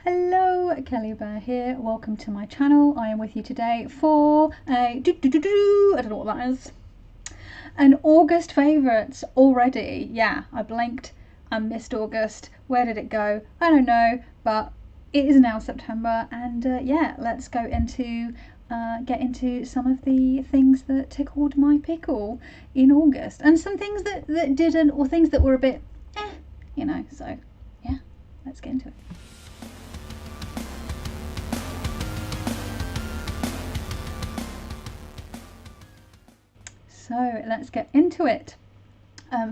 Hello, Kelly Bear here. Welcome to my channel. I am with you today for a I don't know what that is. An August favourites already. Yeah, I blinked and missed August. Where did it go? I don't know, but it is now September, and yeah, let's go into get into some of the things that tickled my pickle in August, and some things that didn't, or things that were a bit you know. So yeah, let's get into it. So let's get into it.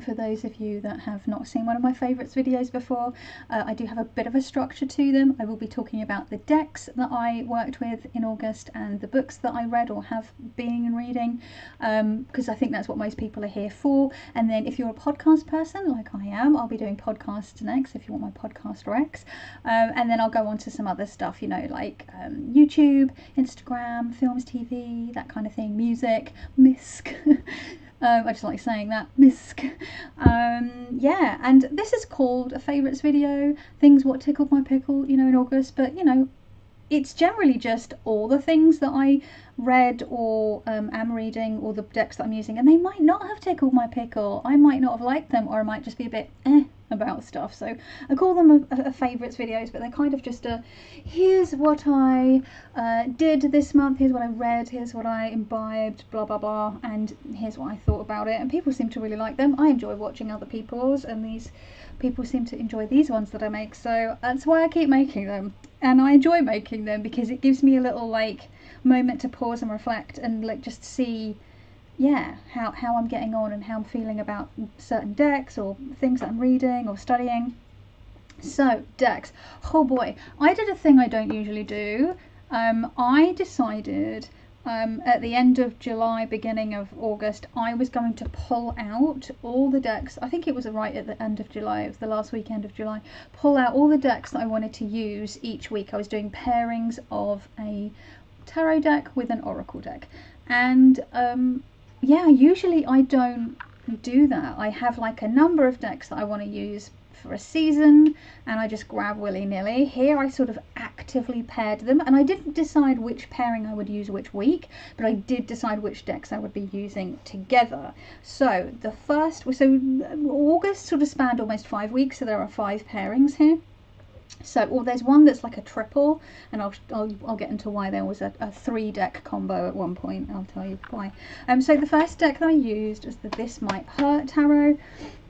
For those of you that have not seen one of my favourites videos before, I do have a bit of a structure to them. I will be talking about the decks that I worked with in August and the books that I read or have been reading, because I think that's what most people are here for. And then if you're a podcast person like I am, I'll be doing podcasts next if you want my podcast recs. And then I'll go on to some other stuff, you know, like YouTube, Instagram, films, TV, that kind of thing, music, misc. I just like saying that, misc. Yeah, and this is called a favourites video, things what tickled my pickle, you know, in August. But, you know, it's generally just all the things that I read or am reading, or the decks that I'm using, and they might not have tickled my pickle. I might not have liked them, or I might just be a bit about stuff. So I call them a favourites videos, but they're kind of just a here's what I did this month, here's what I read, here's what I imbibed, blah blah blah, and here's what I thought about it. And people seem to really like them. I enjoy watching other people's, and these people seem to enjoy these ones that I make, so that's why I keep making them. And I enjoy making them because it gives me a little like moment to pause and reflect and like just see, yeah, how I'm getting on and how I'm feeling about certain decks or things that I'm reading or studying. So decks, oh boy, I did a thing I don't usually do. I decided at the end of July, beginning of August, I was going to pull out all the decks. I think it was right at the end of July, it was the last weekend of July. Pull out all the decks that I wanted to use each week. I was doing pairings of a tarot deck with an oracle deck, and yeah, usually I don't do that. I have like a number of decks that I want to use for a season, and I just grab willy-nilly. Here I sort of actively paired them, and I didn't decide which pairing I would use which week, but I did decide which decks I would be using together. So the first, so August sort of spanned almost 5 weeks, so there are 5 pairings here. So, or there's one that's like a triple, and I'll get into why there was a 3-deck combo at one point. I'll tell you why. So the first deck that I used was the This Might Hurt Tarot.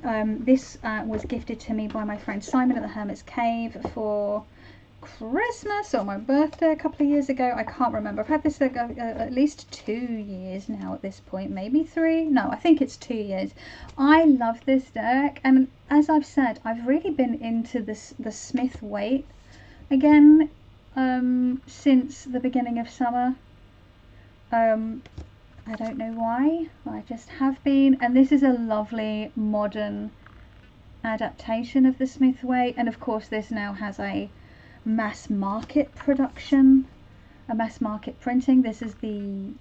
This was gifted to me by my friend Simon at the Hermit's Cave for Christmas or my birthday a couple of years ago. I can't remember. I've had this at least 2 years now at this point, maybe 3. No, I think it's 2 years. I love this deck, and as I've said, I've really been into the Smith Waite again since the beginning of summer. I don't know why, I just have been, and this is a lovely modern adaptation of the Smith Waite, and of course this now has a mass market production, a mass market printing. This is the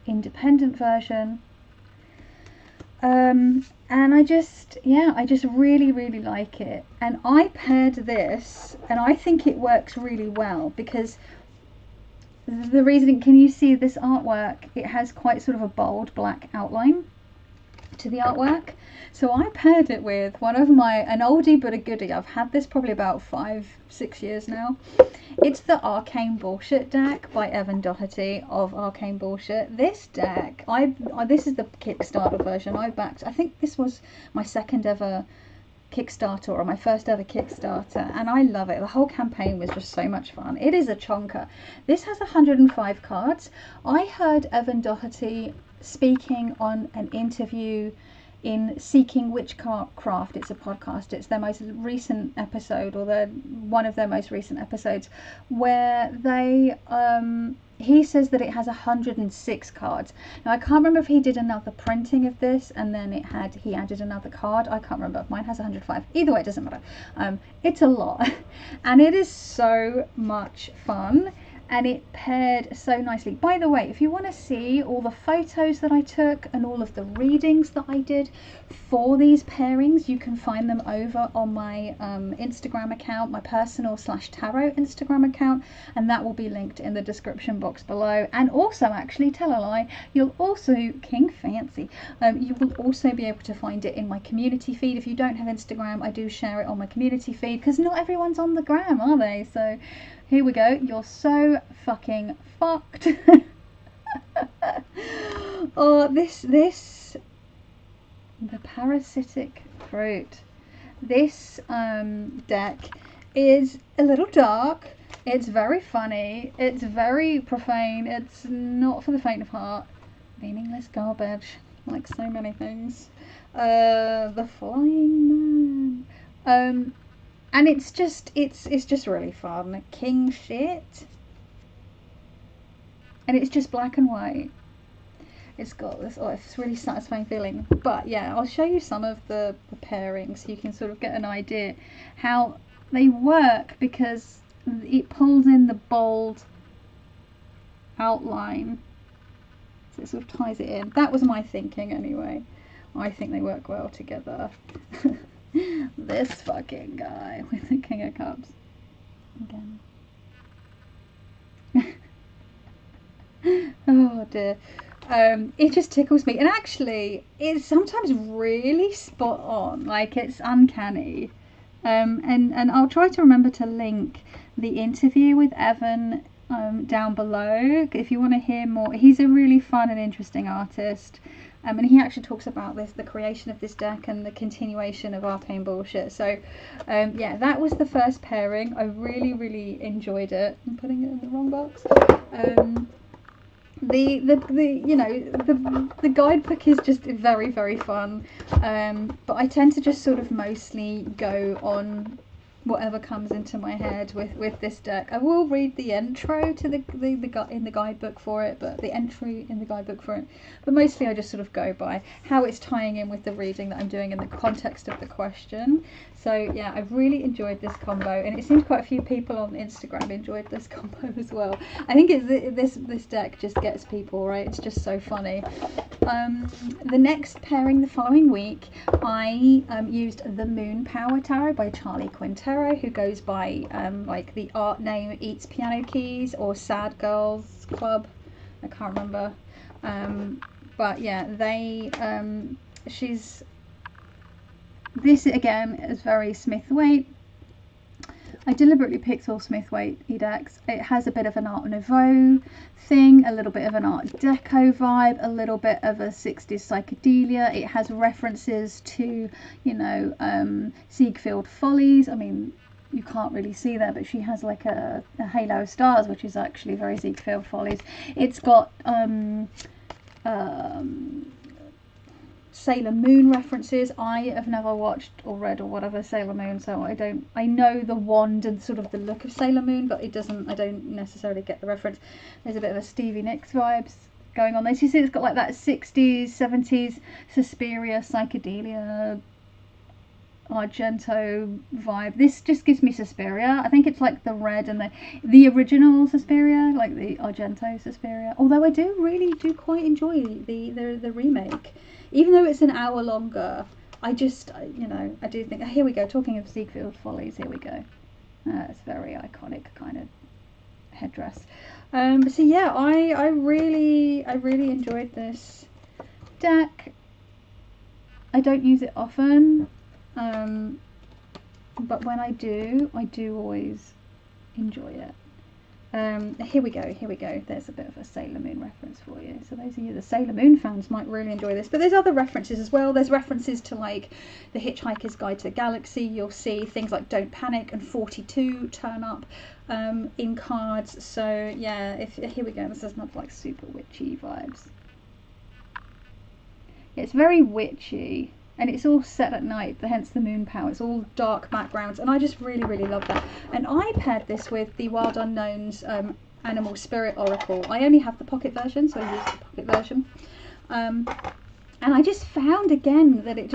independent version, and I just really like it. And I paired this, and I think it works really well because the reason, can you see this artwork? It has quite sort of a bold black outline to the artwork. So I paired it with one of an oldie but a goodie. I've had this probably about 5-6 years now. It's the Arcane Bullshit deck by Evan Doherty of Arcane Bullshit. This deck, this is the Kickstarter version I backed. I think this was my second ever Kickstarter, or my first ever Kickstarter, and I love it. The whole campaign was just so much fun. It is a chonker. This has 105 cards. I heard Evan Doherty speaking on an interview in Seeking Witchcraft. It's a podcast. It's their most recent episode, or one of their most recent episodes, where they he says that it has 106 cards. Now I can't remember if he did another printing of this and then he added another card. I can't remember. Mine has 105. Either way, it doesn't matter. It's a lot, and it is so much fun. and it paired so nicely. By the way, if you want to see all the photos that I took and all of the readings that I did for these pairings, you can find them over on my Instagram account, my personal /tarot Instagram account, and that will be linked in the description box below. And also, actually, tell a lie, you'll also, King Fancy, you will also be able to find it in my community feed. If you don't have Instagram, I do share it on my community feed, because not everyone's on the gram, are they? So here we go. You're so fucking fucked. Oh, this the parasitic fruit. This deck is a little dark. It's very funny. It's very profane. It's not for the faint of heart. Meaningless garbage, like so many things. The Flying Man. And it's just really fun. King shit. And it's just black and white. It's got this, oh, it's really satisfying feeling. But yeah, I'll show you some of the pairings so you can sort of get an idea how they work, because it pulls in the bold outline. So it sort of ties it in. That was my thinking anyway. I think they work well together. This fucking guy with the King of Cups. Again. Oh dear. It just tickles me. And actually, it's sometimes really spot on. Like, it's uncanny. And I'll try to remember to link the interview with Evan down below if you want to hear more. He's a really fun and interesting artist. And he actually talks about the creation of this deck and the continuation of Arcane bullshit. So, yeah, that was the first pairing. I really enjoyed it. I'm putting it in the wrong box. The guidebook is just very fun. But I tend to just sort of mostly go on whatever comes into my head with this deck. I will read the intro to the in the guidebook for it, but the entry in the guidebook for it. But mostly I just sort of go by how it's tying in with the reading that I'm doing in the context of the question. So yeah, I've really enjoyed this combo, and it seems quite a few people on Instagram enjoyed this combo as well. I think it's this deck just gets people, right? It's just so funny. The next pairing the following week, I used the Moon Power Tarot by Charlie Quintero, who goes by like the art name Eats Piano Keys or Sad Girls Club. I can't remember. But yeah, this again is very Smith-Waite. I deliberately picked all Smith-Waite decks. It has a bit of an Art Nouveau thing, a little bit of an Art Deco vibe, a little bit of a 60s psychedelia. It has references to, you know, Ziegfeld Follies. I mean, you can't really see there, but she has like a halo of stars, which is actually very Ziegfeld Follies. It's got Sailor Moon references. I have never watched or read or whatever Sailor Moon, so I know the wand and sort of the look of Sailor Moon, but I don't necessarily get the reference. There's a bit of a Stevie Nicks vibes going on there. So you see it's got like that 60s, 70s Suspiria, psychedelia, Argento vibe. This just gives me Suspiria. I think it's like the red and the original Suspiria, like the Argento Suspiria. Although I really do quite enjoy the remake, even though it's an hour longer. I just, you know, I do think. Here we go. Talking of Ziegfeld Follies, here we go. It's very iconic kind of headdress. So yeah, I really enjoyed this deck. I don't use it often. But when I do always enjoy it. Here we go. There's a bit of a Sailor Moon reference for you. So those of you, the Sailor Moon fans, might really enjoy this. But there's other references as well. There's references to like The Hitchhiker's Guide to the Galaxy. You'll see things like Don't Panic and 42 turn up in cards. So yeah, here we go. This does not like super witchy vibes. It's very witchy. And it's all set at night, hence the moon power. It's all dark backgrounds, and I just really love that. And I paired this with the Wild Unknown's Animal Spirit Oracle. I only have the pocket version, so I used the pocket version. And I just found again that it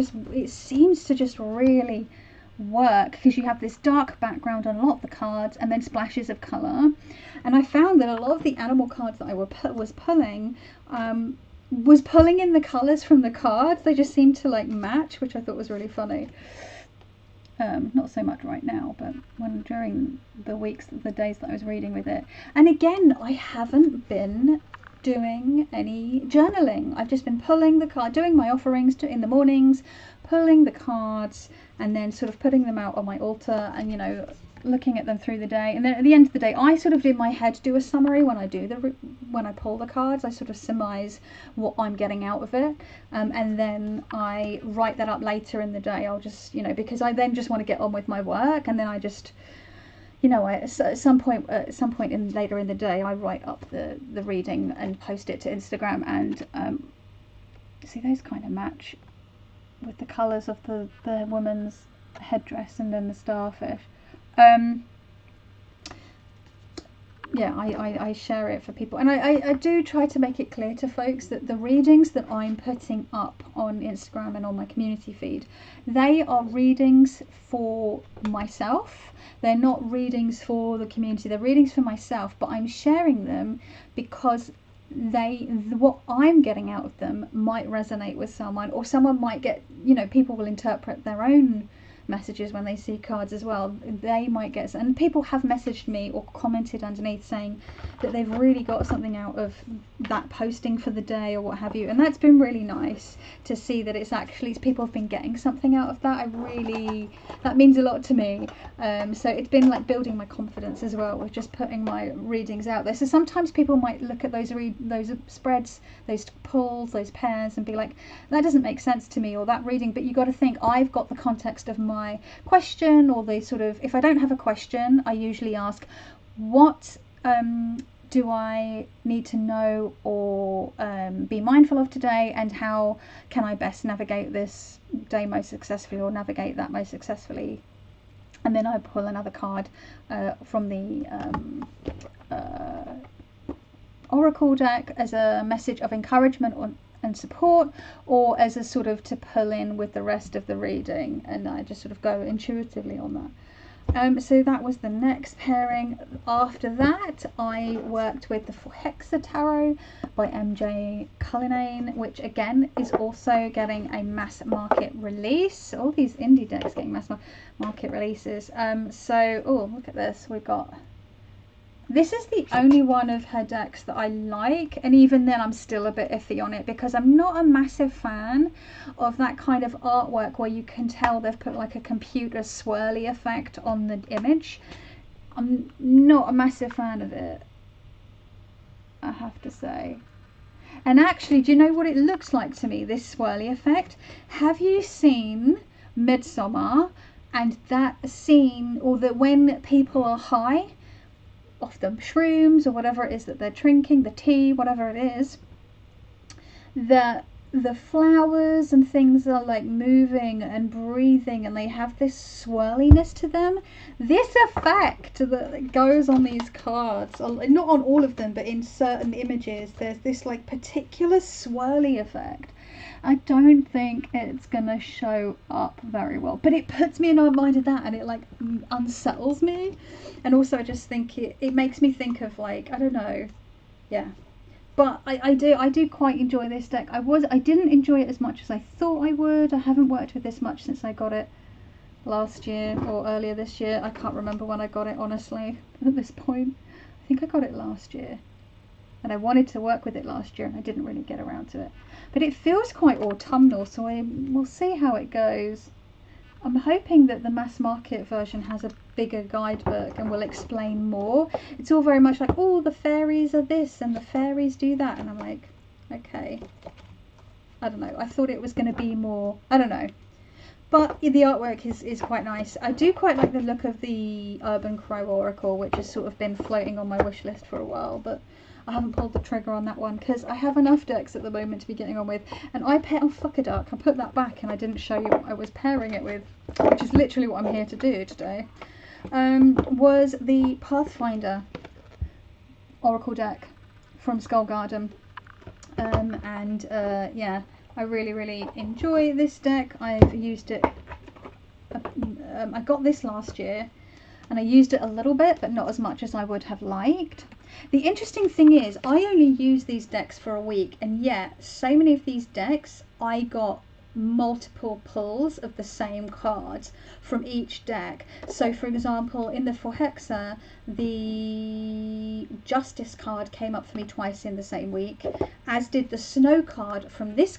seems to just really work, because you have this dark background on a lot of the cards and then splashes of colour. And I found that a lot of the animal cards that I was pulling in the colours from the cards. They just seemed to like match, which I thought was really funny. Not so much right now, but during the days that I was reading with it. And again, I haven't been doing any journaling. I've just been pulling the card, doing my offerings in the mornings, pulling the cards, and then sort of putting them out on my altar, and, you know, looking at them through the day. And then at the end of the day, I sort of in my head do a summary when I pull the cards. I sort of surmise what I'm getting out of it, and then I write that up later in the day. I'll just, you know, because I then just want to get on with my work, and then I just, you know, at some point later in the day, I write up the reading and post it to Instagram. And see, those kind of match with the colours of the woman's headdress and then the starfish. Yeah, I share it for people, and I do try to make it clear to folks that the readings that I'm putting up on Instagram and on my community feed, they are readings for myself. They're not readings for the community, they're readings for myself, but I'm sharing them because what I'm getting out of them might resonate with someone, or someone might get, you know, people will interpret their own messages when they see cards as well. They might get, and people have messaged me or commented underneath saying that they've really got something out of that posting for the day or what have you, and that's been really nice to see that it's actually people have been getting something out of that. That means a lot to me. So it's been like building my confidence as well with just putting my readings out there. So sometimes people might look at those spreads, those pulls, those pairs, and be like, that doesn't make sense to me, or that reading. But you got to think, I've got the context of my question, or the sort of, if I don't have a question, I usually ask, what do I need to know or be mindful of today, and how can I best navigate this day most successfully, or navigate that most successfully? And then I pull another card from the Oracle deck as a message of encouragement and support, or as a sort of to pull in with the rest of the reading, and I just sort of go intuitively on that. So that was the next pairing. After that, I worked with the Förhäxa Tarot by MJ Cullinane, which again is also getting a mass market release. All these indie decks getting mass market releases. So, oh, look at this. We've got, this is the only one of her decks that I like, and even then I'm still a bit iffy on it, because I'm not a massive fan of that kind of artwork where you can tell they've put like a computer swirly effect on the image. I'm not a massive fan of it, I have to say. And actually, do you know what it looks like to me, this swirly effect? Have you seen Midsummer, and that scene, or that when people are high off the shrooms or whatever it is that they're drinking, the tea, whatever it is, the flowers and things are like moving and breathing, and they have this swirliness to them. This effect that goes on these cards, not on all of them, but in certain images, there's this like particular swirly effect. I don't think it's gonna show up very well, but it puts me in my mind of that, and it like unsettles me. And also I just think it makes me think of, like, I don't know, yeah. But I do quite enjoy this deck. I didn't enjoy it as much as I thought I would. I haven't worked with this much since I got it last year or earlier this year. I can't remember when I got it, honestly, at this point. I think I got it last year, and I wanted to work with it last year, and I didn't really get around to it. But it feels quite autumnal, so we'll see how it goes. I'm hoping that the mass market version has a bigger guidebook and will explain more. It's all very much like, oh, the fairies are this and the fairies do that, and I'm like, okay, I don't know. I thought it was going to be more, I don't know. But the artwork is quite nice. I do quite like the look of the Urban Crow Oracle, which has sort of been floating on my wish list for a while, but I haven't pulled the trigger on that one because I have enough decks at the moment to be getting on with. And I pair, oh fuck a duck, I put that back and I didn't show you what I was pairing it with, which is literally what I'm here to do today. Was the Pathfinder Oracle deck from Skullgarden. Yeah, I really enjoy this deck. I've used it I got this last year and I used it a little bit, but not as much as I would have liked. The interesting thing is I only used these decks for a week, and yet so many of these decks I got multiple pulls of the same cards from each deck. So for example, in the Förhäxa, the Justice card came up for me twice in the same week, as did the Snow card from this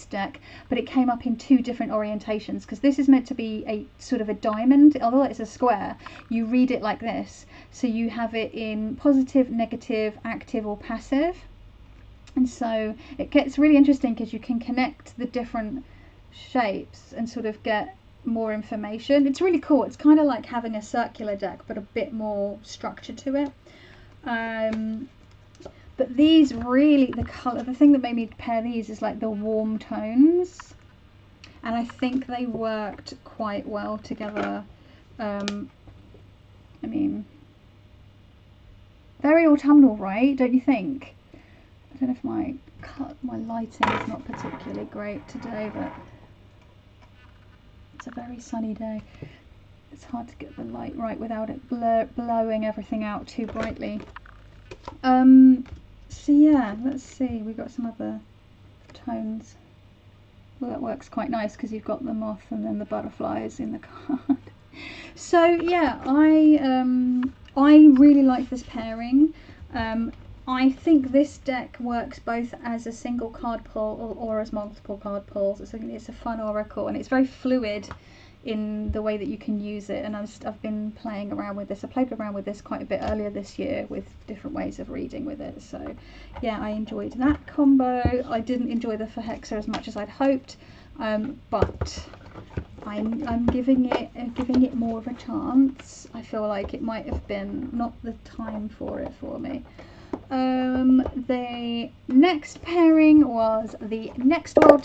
deck, but it came up in two different orientations, because this is meant to be a sort of a diamond. Although it's a square, you read it like this, so you have it in positive, negative, active or passive. And so it gets really interesting because you can connect the different shapes and sort of get more information. It's really cool. It's kind of like having a circular deck, but a bit more structure to it. But these really, the thing that made me pair these is like the warm tones. And I think they worked quite well together. I mean, very autumnal, right? Don't you think? I don't know if my lighting is not particularly great today, but it's a very sunny day. It's hard to get the light right without it blowing everything out too brightly. So yeah, let's see. We've got some other tones. Well, that works quite nice because you've got the moth and then the butterflies in the card. So yeah, I really like this pairing. I think this deck works both as a single card pull or as multiple card pulls. It's a fun oracle, and it's very fluid in the way that you can use it. And I've been playing around with this. I played around with this quite a bit earlier this year with different ways of reading with it. So yeah, I enjoyed that combo. I didn't enjoy the Förhäxa as much as I'd hoped, but I'm giving it more of a chance. I feel like it might have been not the time for it for me. The next pairing was the Next World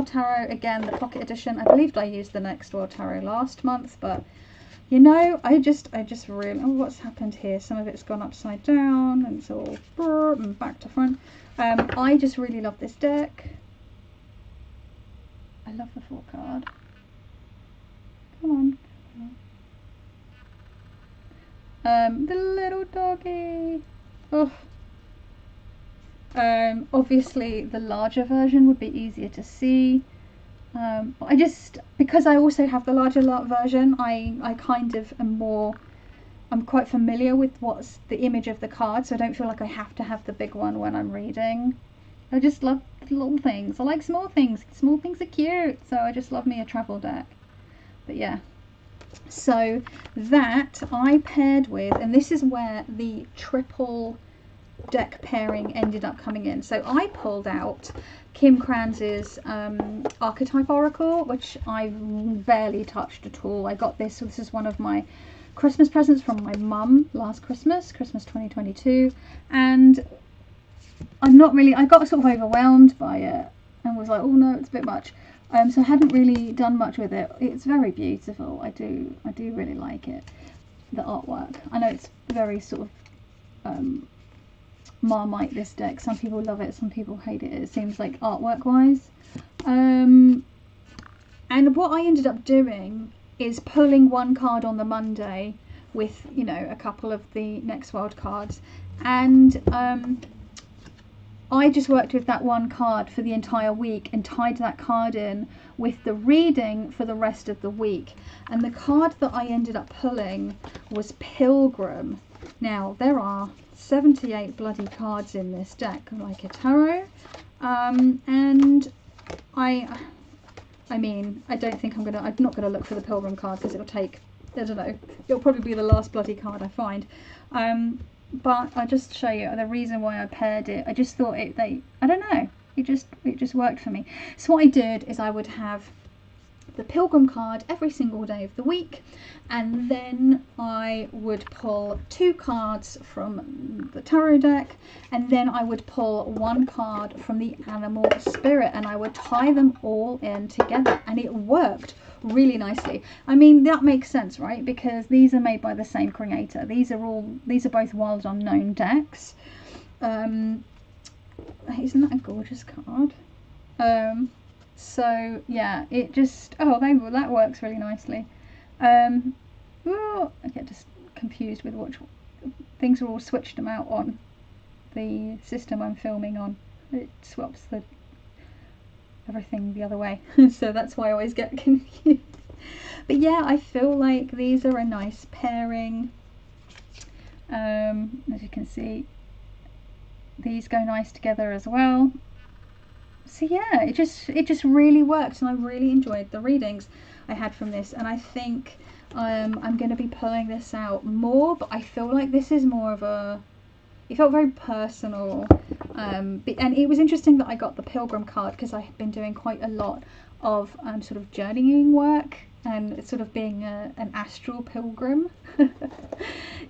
Tarot, again, the pocket edition. I believed I used the Next World Tarot last month, but you know, I just really, oh, what's happened here? Some of it's gone upside down and it's all and back to front. I just really love this deck. I love the 4 card. Come on. The little doggy. Oh. Obviously the larger version would be easier to see, but because I also have the larger version, I kind of I'm quite familiar with what's the image of the card, so I don't feel like I have to have the big one when I'm reading. I just love little things. I like small things. Small things are cute, so I just love me a travel deck. But yeah. So that I paired with, and this is where the triple deck pairing ended up coming in. So I pulled out Kim Krans's Archetype Oracle, which I barely touched at all. I got this, so this is one of my Christmas presents from my mum last Christmas 2022, and I got sort of overwhelmed by it and was like, oh no, it's a bit much. So I hadn't really done much with it. It's very beautiful. I do really like it. The artwork. I know it's very sort of Marmite, this deck. Some people love it, some people hate it. It seems like artwork wise. And what I ended up doing is pulling one card on the Monday with, you know, a couple of the Next World cards, and I just worked with that one card for the entire week and tied that card in with the reading for the rest of the week. And the card that I ended up pulling was Pilgrim. Now, there are 78 bloody cards in this deck, like a tarot. And I mean, I don't think I'm not gonna look for the Pilgrim card because it'll take, I don't know, it'll probably be the last bloody card I find. But I'll just show you the reason why I paired it. I just thought I don't know, it just worked for me. So what I did is I would have the Pilgrim card every single day of the week, and then I would pull 2 cards from the tarot deck, and then I would pull 1 card from the Animal Spirit, and I would tie them all in together, and it worked really nicely. I mean, that makes sense, right? Because these are made by the same creator. These are both Wild Unknown decks. Isn't that a gorgeous card? So yeah, it just, oh, that works really nicely. Oh, I get just confused with what things are all switched them out on the system I'm filming on. It swaps everything the other way, so that's why I always get confused. But yeah, I feel like these are a nice pairing. As you can see, these go nice together as well. So yeah, it just really worked, and I really enjoyed the readings I had from this, and I think I'm going to be pulling this out more, but I feel like this is more of a, it felt very personal, and it was interesting that I got the pilgrim card because I have been doing quite a lot of sort of journeying work and sort of being an astral pilgrim,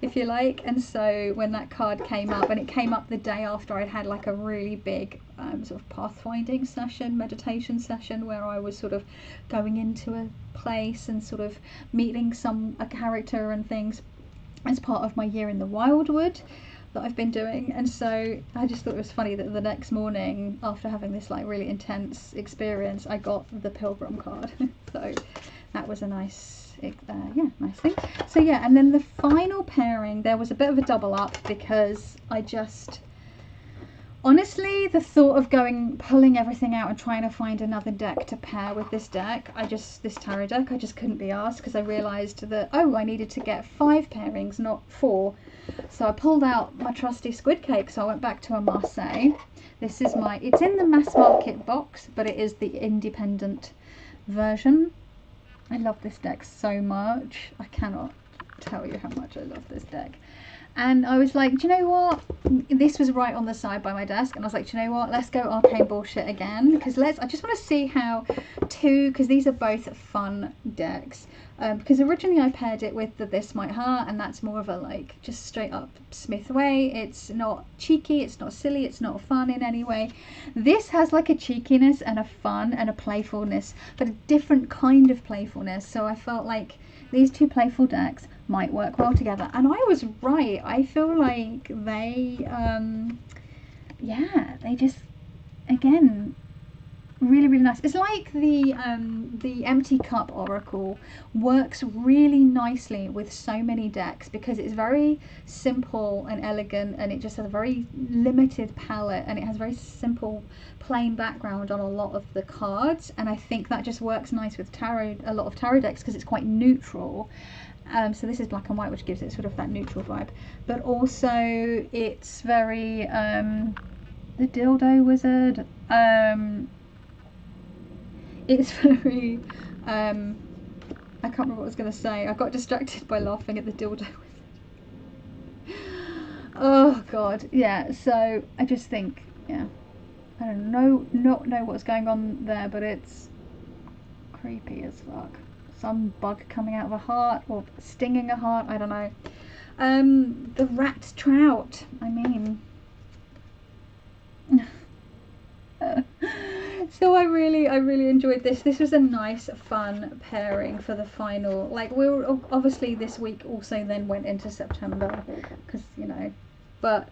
if you like. And so when that card came up, and it came up the day after I'd had like a really big sort of pathfinding session, meditation session, where I was sort of going into a place and sort of meeting a character and things as part of my year in the Wildwood that I've been doing. And so I just thought it was funny that the next morning, after having this like really intense experience, I got the pilgrim card. So that was a nice, nice thing. So yeah, and then the final pairing, there was a bit of a double up because I just, honestly, the thought of pulling everything out and trying to find another deck to pair with this deck, this tarot deck, I just couldn't be asked, because I realised that, oh, I needed to get 5 pairings, not 4. So I pulled out my trusty squid cake, so I went back to a Marseille. This is it's in the mass market box, but it is the independent version. I love this deck so much. I cannot tell you how much I love this deck. And I was like, do you know what? This was right on the side by my desk, and I was like, do you know what? Let's go arcane bullshit again, because I just want to see how because these are both fun decks. Because originally I paired it with the This Might Hurt, and that's more of a like just straight up Smith way. It's not cheeky, it's not silly, it's not fun in any way. This has like a cheekiness and a fun and a playfulness, but a different kind of playfulness. So I felt like these two playful decks might work well together, and I was right. I feel like they they just, again, really nice. It's like the Empty Cup Oracle works really nicely with so many decks because it's very simple and elegant, and it just has a very limited palette, and it has very simple plain background on a lot of the cards, and I think that just works nice with a lot of tarot decks because it's quite neutral. So this is black and white, which gives it sort of that neutral vibe, but also it's very the dildo wizard, it's very I can't remember what I was going to say. I got distracted by laughing at the dildo wizard. Oh god, yeah. So I just think, yeah, I don't not know what's going on there, but it's creepy as fuck. Some bug coming out of a heart or stinging a heart, I don't know. The rat trout, I mean. So I really enjoyed this. This was a nice fun pairing for the final. Like, we were obviously this week also then went into September because, you know, but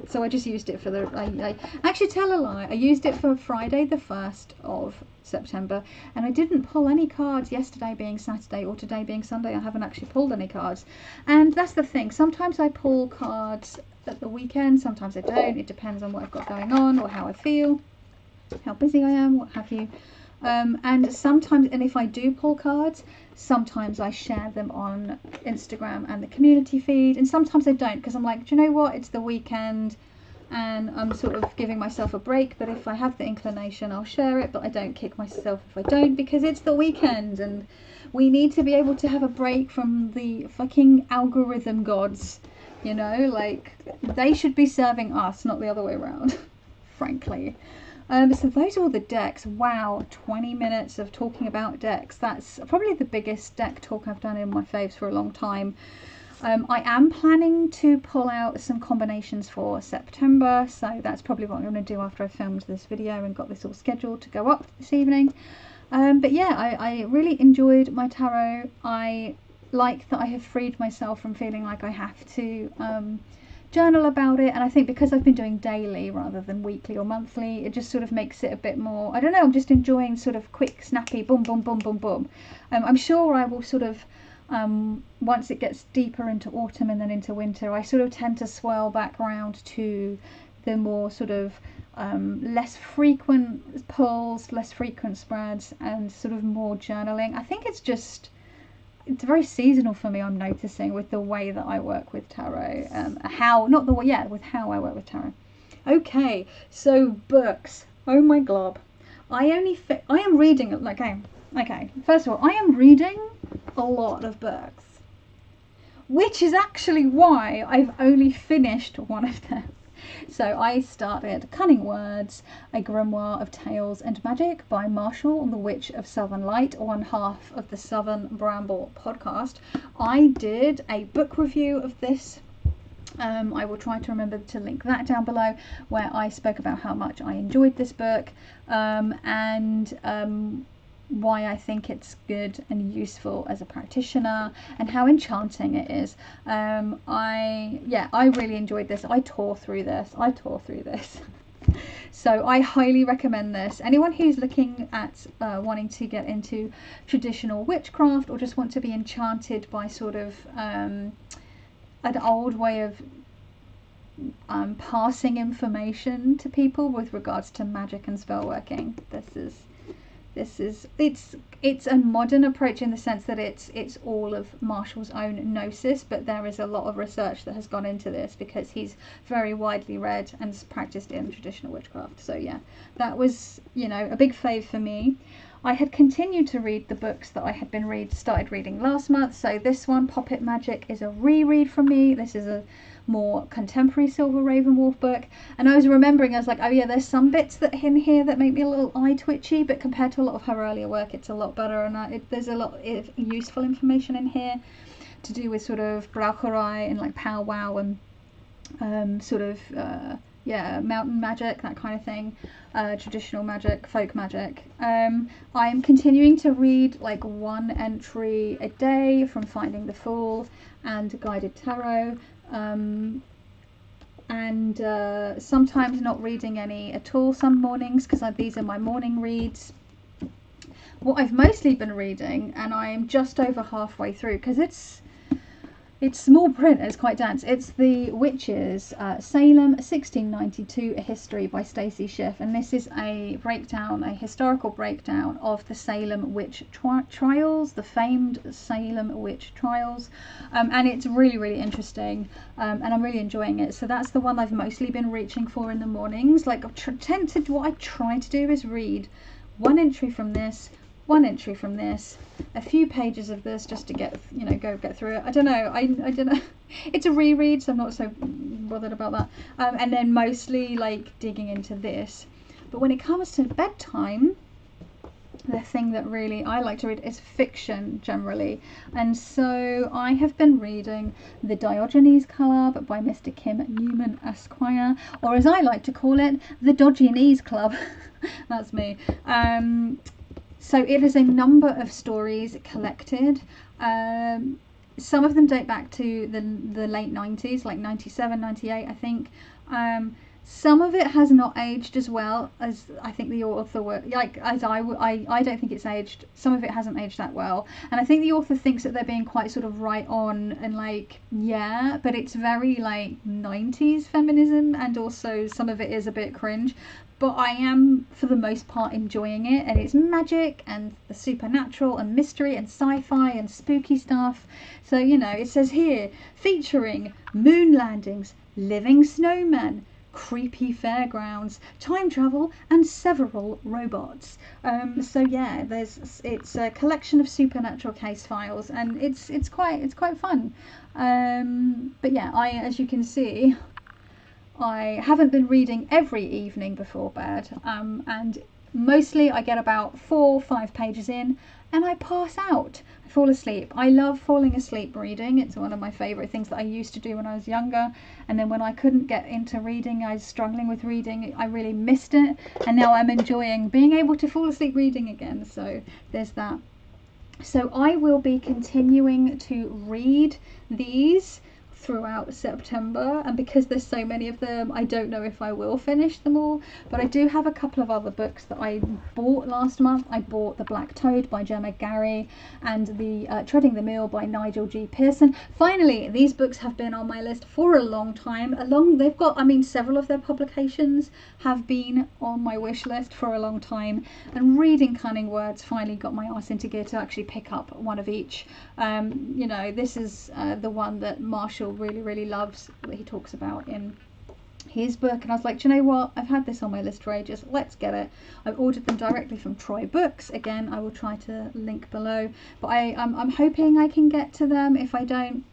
so I just used it for the I actually tell a lie, I used it for Friday the 1st of September, and I didn't pull any cards yesterday being Saturday or today being Sunday. I haven't actually pulled any cards, and that's the thing, sometimes I pull cards at the weekend, sometimes I don't. It depends on what I've got going on or how I feel, how busy I am, what have you. And sometimes, and if I do pull cards, sometimes I share them on Instagram and the community feed, and sometimes I don't, because I'm like, do you know what, it's the weekend and I'm sort of giving myself a break, but if I have the inclination I'll share it, but I don't kick myself if I don't, because it's the weekend and we need to be able to have a break from the fucking algorithm gods, you know, like they should be serving us, not the other way around, frankly. So those are all the decks. Wow, 20 minutes of talking about decks. That's probably the biggest deck talk I've done in my faves for a long time. I am planning to pull out some combinations for September, so that's probably what I'm going to do after I've filmed this video and got this all scheduled to go up this evening. But yeah, I really enjoyed my tarot. I like that I have freed myself from feeling like I have to journal about it. And I think because I've been doing daily rather than weekly or monthly, it just sort of makes it a bit more, I don't know, I'm just enjoying sort of quick, snappy, boom, boom, boom, boom, boom. I'm sure I will sort of, once it gets deeper into autumn and then into winter, I sort of tend to swirl back around to the more sort of less frequent pulls, less frequent spreads, and sort of more journaling. I think it's very seasonal for me, I'm noticing, with the way that I work with tarot. With how I work with tarot. Okay, so books. Oh my glob. I am reading, okay, first of all, I am reading a lot of books, which is actually why I've only finished one of them. So I started Cunning Words, a Grimoire of Tales and Magic by Marshall, the Witch of Southern Light, one half of the Southern Bramble podcast. I did a book review of this. I will try to remember to link that down below, where I spoke about how much I enjoyed this book, and why I think it's good and useful as a practitioner, and how enchanting it is. I really enjoyed this. I tore through this. So I highly recommend this. Anyone who's looking at wanting to get into traditional witchcraft, or just want to be enchanted by sort of an old way of passing information to people with regards to magic and spell working, it's a modern approach in the sense that it's all of Marshall's own gnosis, but there is a lot of research that has gone into this because he's very widely read and practiced in traditional witchcraft. So yeah, that was, a big fave for me. I had continued to read the books that I had started reading last month. So this one, Puppet Magic, is a reread from me. This is a more contemporary Silver Ravenwolf book, and I was remembering, I was like, oh yeah, there's some bits that in here that make me a little eye twitchy, but compared to a lot of her earlier work, it's a lot better, and there's a lot of useful information in here to do with sort of Braucherei and like powwow and mountain magic, that kind of thing, traditional magic, folk magic. I'm continuing to read like one entry a day from Finding the Fool and Guided Tarot, and sometimes not reading any at all some mornings, because these are my morning reads. What I've mostly been reading, and I am just over halfway through because it's small print, it's quite dense. It's The Witches, Salem 1692, A History by Stacey Schiff, and this is a historical breakdown of the Salem witch trials, the famed Salem witch trials, and it's really, really interesting, and I'm really enjoying it. So that's the one I've mostly been reaching for in the mornings. Like what I try to do is read one entry from this, one entry from this, a few pages of this, just to get through it. I don't know. It's a reread, so I'm not so bothered about that. And then mostly like digging into this. But when it comes to bedtime, the thing that really I like to read is fiction generally, and so I have been reading The Diogenes Club by Mr. Kim Newman Esquire, or as I like to call it, The Diogenes Club. That's me. So it is a number of stories collected. Some of them date back to the late 90s, like 97, 98, I think. Some of it has not aged as well as I think the author were, like, as I don't think it's aged. Some of it hasn't aged that well, and I think the author thinks that they're being quite sort of right on and like, yeah, but it's very like 90s feminism, and also some of it is a bit cringe. But I am, for the most part, enjoying it, and it's magic and the supernatural and mystery and sci-fi and spooky stuff. So, it says here, featuring moon landings, living snowmen, creepy fairgrounds, time travel, and several robots. So yeah, it's a collection of supernatural case files, and it's quite fun. But yeah, as you can see, I haven't been reading every evening before bed, and mostly I get about 4 or 5 pages in and I pass out. I fall asleep. I love falling asleep reading. It's one of my favourite things that I used to do when I was younger, and then when I couldn't get into reading, I was struggling with reading, I really missed it, and now I'm enjoying being able to fall asleep reading again. So there's that. So I will be continuing to read these throughout September, and because there's so many of them, I don't know if I will finish them all, but I do have a couple of other books that I bought last month. I bought The Black Toad by Gemma Gary and the Treading the Mill by Nigel G. Pearson. Finally, these books have been on my list for a long time. They've got, I mean, several of their publications have been on my wish list for a long time, and reading Cunning Words finally got my arse into gear to actually pick up one of each. You know, this is the one that Marshall really loves, that he talks about in his book, and I was like, do you know what, I've had this on my list for ages, let's get it. I've ordered them directly from Troy Books. Again, I will try to link below, but I'm hoping I can get to them. If I don't,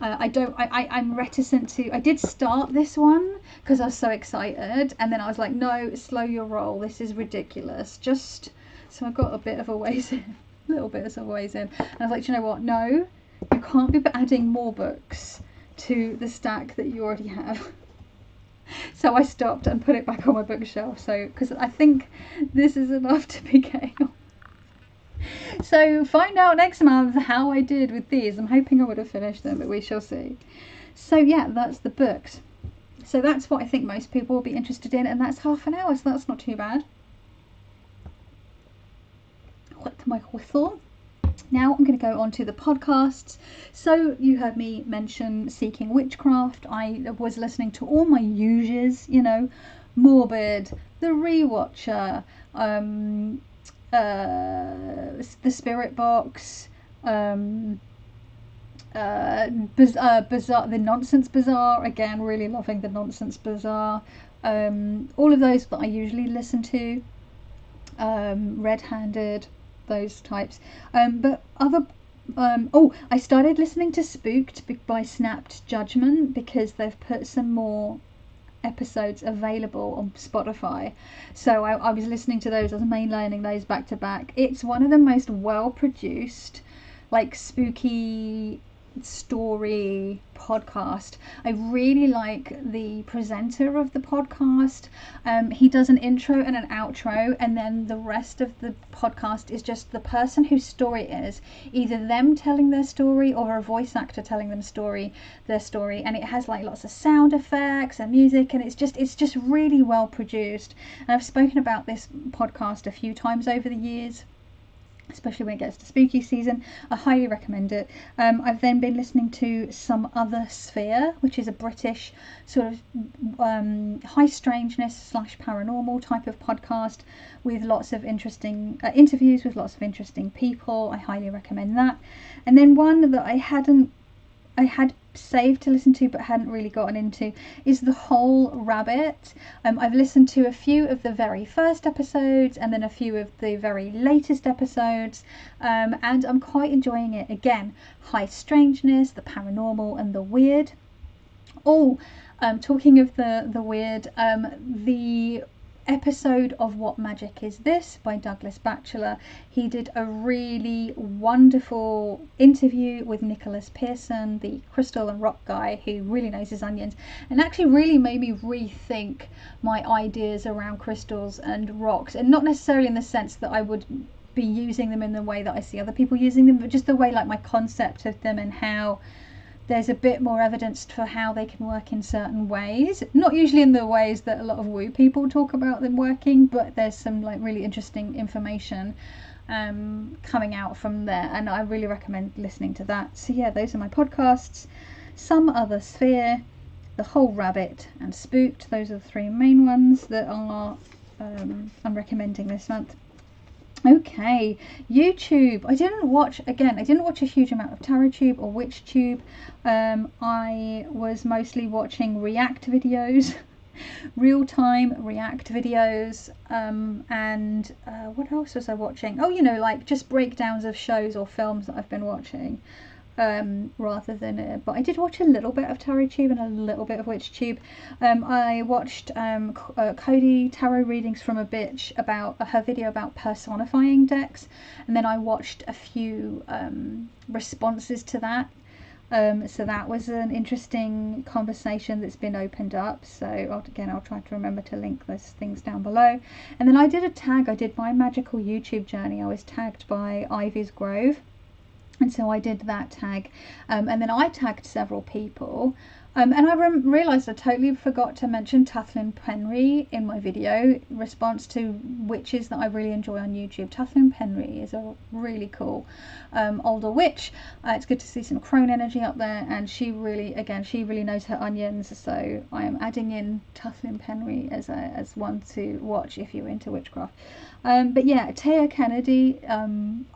I'm reticent to. I did start this one because I was so excited, and then I was like, no, slow your roll, this is ridiculous. Just so I got a bit of a ways in, little bit of a ways in, and I was like, do you know what, no, you can't be adding more books to the stack that you already have. So I stopped and put it back on my bookshelf, so because I think this is enough to be getting on. So find out next month how I did with these. I'm hoping I would have finished them, but we shall see. So yeah, that's the books. So that's what I think most people will be interested in, and that's half an hour, so that's not too bad. Wet my whistle. Now I'm going to go on to the podcasts. So you heard me mention Seeking Witchcraft. I was listening to all my usuals, you know, Morbid, The Rewatcher, The Spirit Box, Bazaar, The Nonsense Bazaar. Again, really loving The Nonsense Bazaar. All of those that I usually listen to. Red-Handed, those types, but other I started listening to Spooked by Snapped Judgment because they've put some more episodes available on Spotify, so I was listening to those. I was mainlining those back to back. It's one of the most well produced, like, spooky story podcast. I really like the presenter of the podcast. He does an intro and an outro, and then the rest of the podcast is just the person whose story it is, either them telling their story or a voice actor telling them their story, and it has like lots of sound effects and music, and it's just really well produced. And I've spoken about this podcast a few times over the years, especially when it gets to spooky season. I highly recommend it. I've then been listening to Some Other Sphere, which is a British sort of high strangeness / paranormal type of podcast with lots of interesting interviews with lots of interesting people. I highly recommend that. And then one that I had saved to listen to but hadn't really gotten into is The Whole Rabbit. I've listened to a few of the very first episodes and then a few of the very latest episodes, and I'm quite enjoying it. Again, high strangeness, the paranormal and the weird. Talking of the weird, the episode of What Magic Is This by Douglas Batchelor, he did a really wonderful interview with Nicholas Pearson, the crystal and rock guy who really knows his onions, and actually really made me rethink my ideas around crystals and rocks, and not necessarily in the sense that I would be using them in the way that I see other people using them, but just the way, like, my concept of them and how there's a bit more evidence for how they can work in certain ways, not usually in the ways that a lot of woo people talk about them working, but there's some like really interesting information coming out from there, and I really recommend listening to that. So yeah, those are my podcasts. Some Other Sphere, The Whole Rabbit and Spooked. Those are the three main ones that are I'm recommending this month. Okay, YouTube. I didn't watch a huge amount of TarotTube or WitchTube. I was mostly watching React videos, real-time React videos, and what else was I watching? Oh, you know, like just breakdowns of shows or films that I've been watching. Rather than but I did watch a little bit of TarotTube and a little bit of WitchTube. I watched Cody Tarot Readings from a Bitch, about her video about personifying decks, and then I watched a few responses to that. So that was an interesting conversation that's been opened up. So I'll try to remember to link those things down below. And then I did my magical YouTube journey. I was tagged by Ivy's Grove. And so I did that tag, and then I tagged several people, and I realised I totally forgot to mention Tathlin Penry in my video response to witches that I really enjoy on YouTube. Tathlin Penry is a really cool older witch. It's good to see some crone energy up there, and she really knows her onions, so I am adding in Tathlin Penry as one to watch if you're into witchcraft. But yeah, Taya Kennedy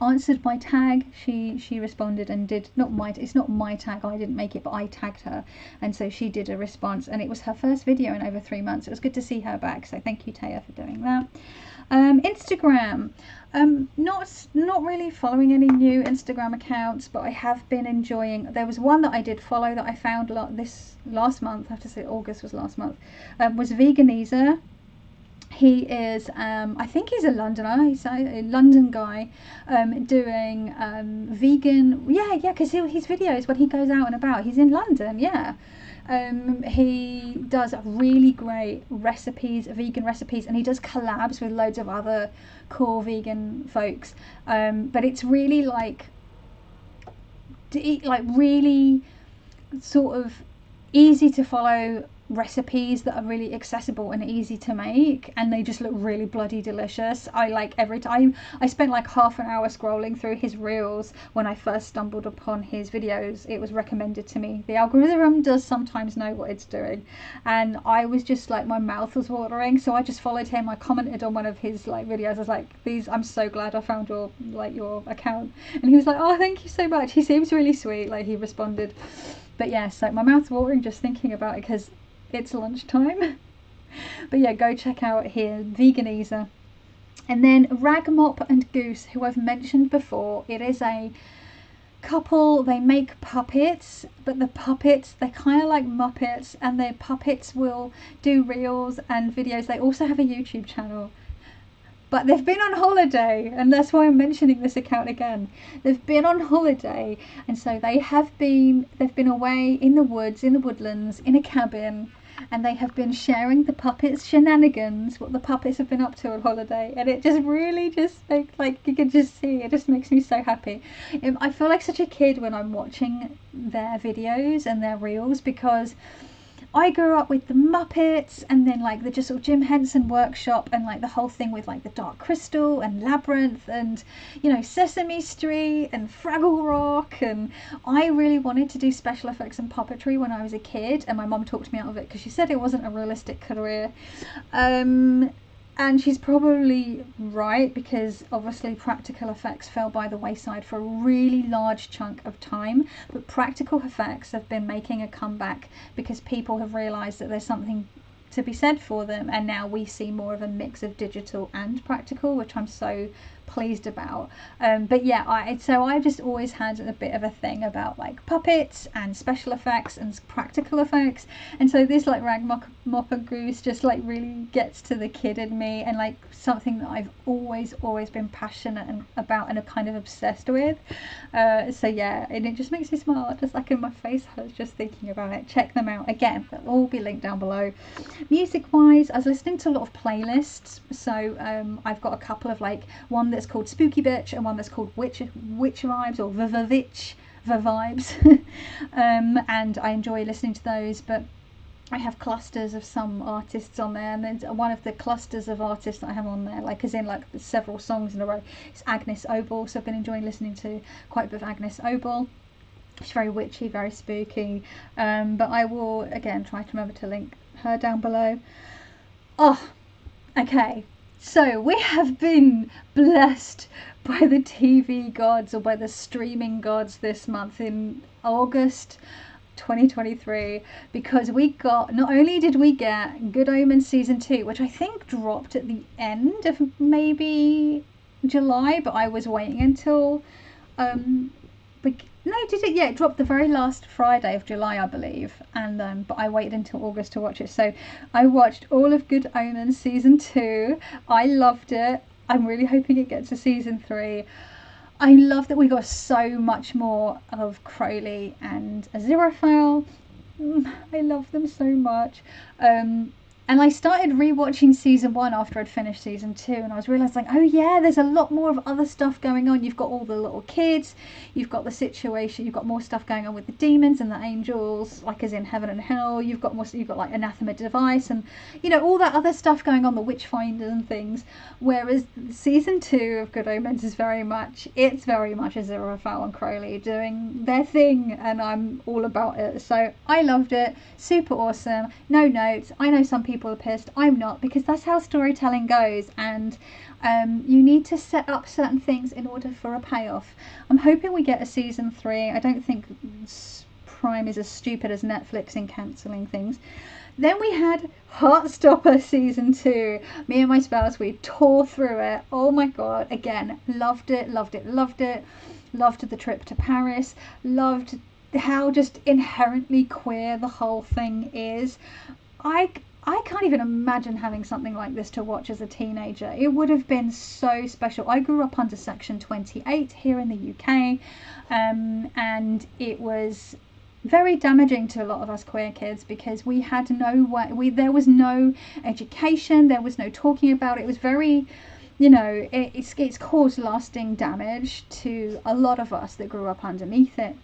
answered my tag. She responded and did it's not my tag, I didn't make it, but I tagged her, and so she did a response, and it was her first video in over 3 months. It was good to see her back, so thank you, Taya, for doing that. Instagram, not really following any new Instagram accounts, but I have been enjoying. There was one that I did follow that I found this last month. I have to say August was last month. Was Veganizer. He is, I think he's a Londoner, he's a London guy, doing vegan, yeah, because his videos when he goes out and about, he's in London, yeah. He does really great recipes, vegan recipes, and he does collabs with loads of other cool vegan folks, but it's really like really sort of easy to follow recipes that are really accessible and easy to make, and they just look really bloody delicious. I like every time I spent like half an hour scrolling through his reels when I first stumbled upon his videos. It was recommended to me. The algorithm does sometimes know what it's doing, and I was just like, my mouth was watering, so I just followed him. I commented on one of his like videos. I was like, I'm so glad I found your account, and he was like, oh, thank you so much. He seems really sweet, like he responded. But yeah, so my mouth's watering just thinking about it because it's lunchtime. But yeah, go check out here, Veganizer. And then Ragmop and Goose, who I've mentioned before. It is a couple. They make puppets, but the puppets, they're kind of like Muppets, and their puppets will do reels and videos. They also have a YouTube channel, but they've been on holiday, and that's why I'm mentioning this account again. They've been on holiday, and so they've been away in the woods, in the woodlands, in a cabin, and they have been sharing the puppets' shenanigans, what the puppets have been up to on holiday, and it just really just like you can just see, it just makes me so happy. I feel like such a kid when I'm watching their videos and their reels, because I grew up with the Muppets, and then like the just sort of Jim Henson Workshop, and like the whole thing with like the Dark Crystal and Labyrinth, and you know, Sesame Street and Fraggle Rock. And I really wanted to do special effects and puppetry when I was a kid, and my mum talked me out of it because she said it wasn't a realistic career. And she's probably right, because obviously practical effects fell by the wayside for a really large chunk of time. But practical effects have been making a comeback because people have realised that there's something to be said for them, and now we see more of a mix of digital and practical, which I'm so pleased about. But yeah, I've just always had a bit of a thing about like puppets and special effects and practical effects, and so this like Ragmopper Goose just like really gets to the kid in me, and like something that I've always been passionate about and kind of obsessed with. So yeah, and it just makes me smile, just like in my face hurts just thinking about it. Check them out again, they'll all be linked down below. Music wise, I was listening to a lot of playlists, so I've got a couple of like one that's called Spooky Bitch and one that's called Witch Vibes, or the Vibes. And I enjoy listening to those, but I have clusters of some artists on there, and then one of the clusters of artists that I have on there, like as in like several songs in a row, is Agnes Obel. So I've been enjoying listening to quite a bit of Agnes Obel. She's very witchy, very spooky, but I will again try to remember to link her down below. Oh, okay, so we have been blessed by the TV gods, or by the streaming gods, this month in August 2023, because we got, not only did we get Good Omens season 2, which I think dropped at the end of maybe July, but I was waiting until no, did it? Yeah, it dropped the very last Friday of July, I believe, and but I waited until August to watch it. So I watched all of Good Omens season 2. I loved it. I'm really hoping it gets to season 3. I love that we got so much more of Crowley and Aziraphale. I love them so much. And I started rewatching season 1 after I'd finished season 2, and I was realising, oh yeah, there's a lot more of other stuff going on. You've got all the little kids, you've got the situation, you've got more stuff going on with the demons and the angels, like as in heaven and hell. You've got more, you've got like anathema device and, you know, all that other stuff going on, the witchfinder and things. Whereas season 2 of Good Omens is very much Aziraphale and Crowley doing their thing, and I'm all about it. So I loved it, super awesome. No notes. I know some people are pissed, I'm not, because that's how storytelling goes, and you need to set up certain things in order for a payoff. I'm hoping we get a season 3. I don't think Prime is as stupid as Netflix in cancelling things. Then we had Heartstopper season 2. Me and my spouse, we tore through it. Oh my god, again, loved it. Loved the trip to Paris, loved how just inherently queer the whole thing is. I can't even imagine having something like this to watch as a teenager. It would have been so special. I grew up under Section 28 here in the UK, and it was very damaging to a lot of us queer kids because we had no way, there was no education, there was no talking about it. It was very, you know, it's caused lasting damage to a lot of us that grew up underneath it.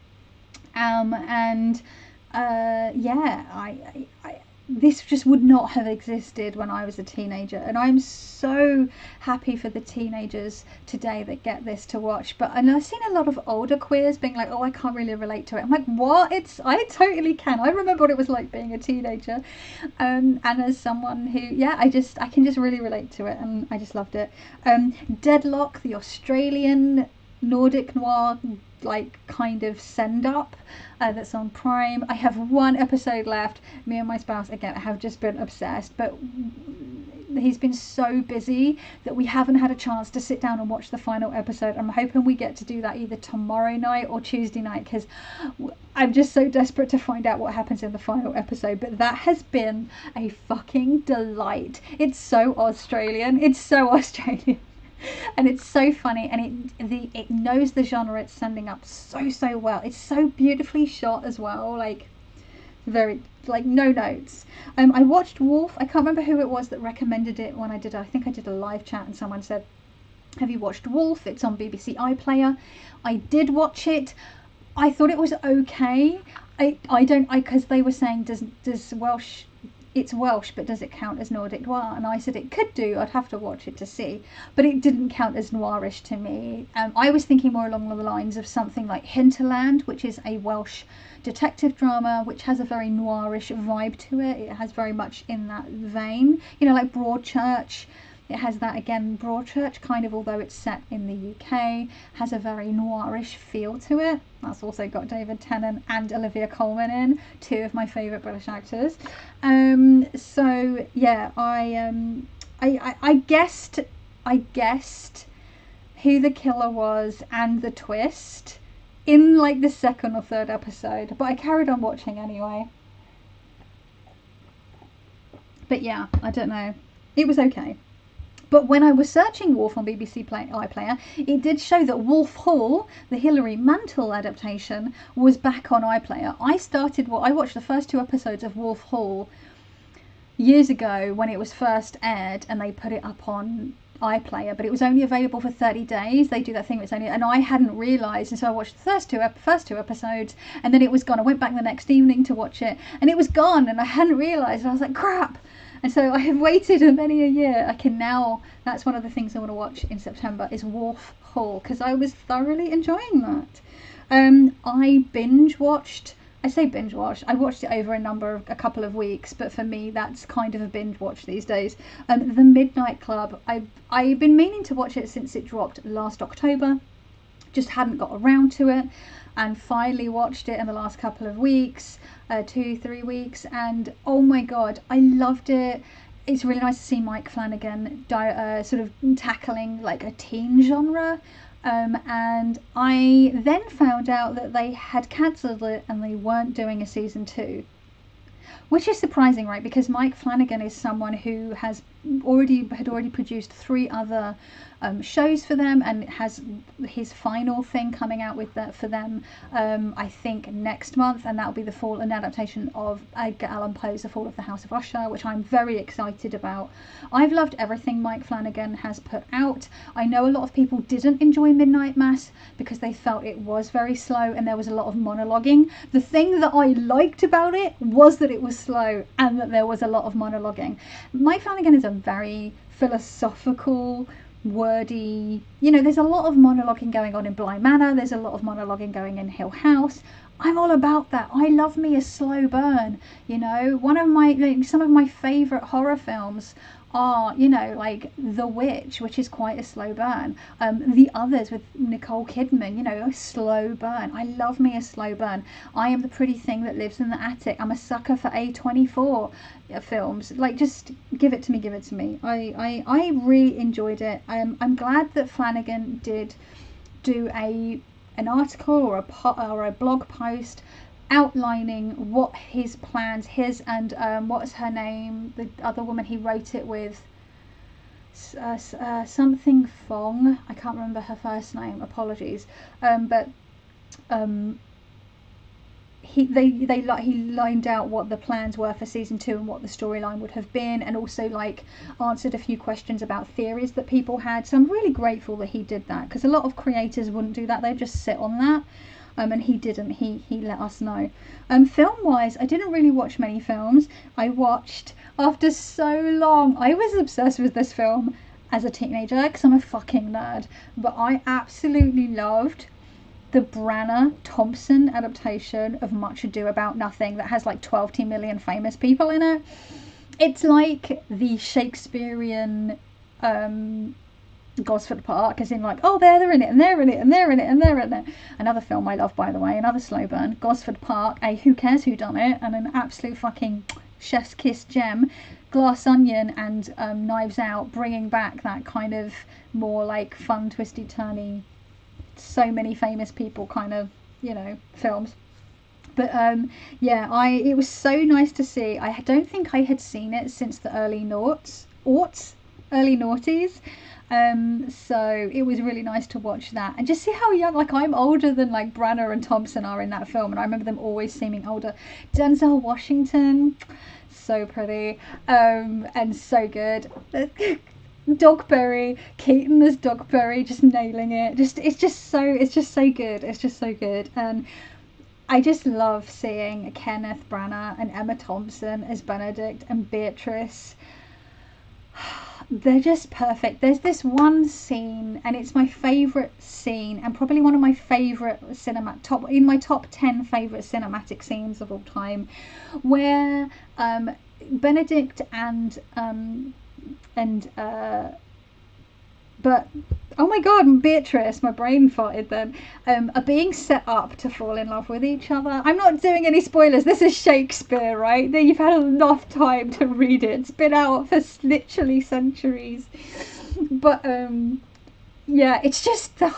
This just would not have existed when I was a teenager, and I'm so happy for the teenagers today that get this to watch. And I've seen a lot of older queers being like, oh, I can't really relate to it. I'm like, what? I totally can. I remember what it was like being a teenager, and as someone who, yeah, I can just really relate to it, and I just loved it. Deadlock, the Australian Nordic noir like kind of send up that's on Prime. I have 1 episode left. Me and my spouse again have just been obsessed, but he's been so busy that we haven't had a chance to sit down and watch the final episode. I'm hoping we get to do that either tomorrow night or Tuesday night, because I'm just so desperate to find out what happens in the final episode. But that has been a fucking delight. It's so Australian, and it's so funny, and it knows the genre it's sending up so well. It's so beautifully shot as well, like very, like, no notes. I watched Wolf. I can't remember who it was that recommended it when I think I did a live chat, and someone said, have you watched Wolf? It's on BBC iPlayer. I did watch it. I thought it was okay. Because they were saying, does Welsh, it's Welsh, but does it count as Nordic noir? And I said it could do. I'd have to watch it to see, but it didn't count as noirish to me. I was thinking more along the lines of something like Hinterland, which is a Welsh detective drama which has a very noirish vibe to it. It has very much in that vein, you know, like Broadchurch. It has that again, Broadchurch kind of, although it's set in the UK, has a very noirish feel to it. That's also got David Tennant and Olivia Colman in, 2 of my favourite British actors. So yeah, I guessed who the killer was and the twist in like the 2nd or 3rd episode, but I carried on watching anyway. But yeah, I don't know, it was okay. But when I was searching Wolf on BBC iPlayer, it did show that Wolf Hall, the Hilary Mantel adaptation, was back on iPlayer. I watched the first 2 episodes of Wolf Hall years ago when it was first aired, and they put it up on iPlayer, but it was only available for 30 days. They do that thing, and I hadn't realised, and so I watched the first two episodes, and then it was gone. I went back the next evening to watch it, and it was gone, and I hadn't realised, and I was like, crap. And so I have waited many a year. I can now, that's one of the things I want to watch in September, is Wolf Hall, because I was thoroughly enjoying that. I watched it over a couple of weeks, but for me that's kind of a binge watch these days. The Midnight Club, I've been meaning to watch it since it dropped last October, just hadn't got around to it, and finally watched it in the last couple of weeks, 2-3 weeks, and oh my god, I loved it. It's really nice to see Mike Flanagan sort of tackling like a teen genre, and I then found out that they had cancelled it and they weren't doing a season 2, which is surprising, right? Because Mike Flanagan is someone who has had already produced 3 other shows for them, and has his final thing coming out with that for them I think next month, and that'll be an adaptation of Edgar Allan Poe's The Fall of the House of Usher, which I'm very excited about. I've loved everything Mike Flanagan has put out. I know a lot of people didn't enjoy Midnight Mass because they felt it was very slow and there was a lot of monologuing. The thing that I liked about it was that it was slow and that there was a lot of monologuing. Mike Flanagan is a very philosophical, wordy, there's a lot of monologuing going on in Bly Manor, there's a lot of monologuing going in Hill House. I'm all about that. I love me a slow burn. One of my some of my favorite horror films are like The Witch, which is quite a slow burn. The Others with Nicole Kidman, a slow burn. I love me a slow burn. I Am the Pretty Thing That Lives in the Attic. I'm a sucker for A24 films. Like, just give it to me. I really enjoyed it. I'm glad that Flanagan did do an article or a blog post outlining what his plans, his and what's her name, the other woman he wrote it with, something Fong, I can't remember her first name, apologies, but he lined out what the plans were for season 2 and what the storyline would have been, and also like answered a few questions about theories that people had. So I'm really grateful that he did that, because a lot of creators wouldn't do that, they'd just sit on that. And he didn't. He let us know. Film wise, I didn't really watch many films. I watched, after so long, I was obsessed with this film as a teenager because I'm a fucking nerd, but I absolutely loved the Branagh Thompson adaptation of Much Ado About Nothing that has like 12 million famous people in it. It's like the Shakespearean Gosford Park, as in like, oh, they're in it, and they're in it, and they're in it, and they're in it. Another film I love, by the way, another slow burn, Gosford Park, a Who Cares Who Done It, and an absolute fucking chef's kiss gem. Glass Onion and Knives Out, bringing back that kind of more like fun, twisty, turny, so many famous people kind of, films. But yeah, it was so nice to see. I don't think I had seen it since the early noughties. So it was really nice to watch that and just see how young, like, I'm older than like Branagh and Thompson are in that film, and I remember them always seeming older. Denzel Washington, so pretty, and so good. Dogberry, Keaton as Dogberry, just nailing it. It's just so good. And I just love seeing Kenneth Branagh and Emma Thompson as Benedict and Beatrice. They're just perfect. There's this one scene, and it's my favourite scene, and probably one of my favourite in my top 10 favourite cinematic scenes of all time, where Benedict but oh my god, and Beatrice, my brain farted then, are being set up to fall in love with each other. I'm not doing any spoilers, this is Shakespeare, right? You've had enough time to read it. It's been out for literally centuries. But yeah, it's just that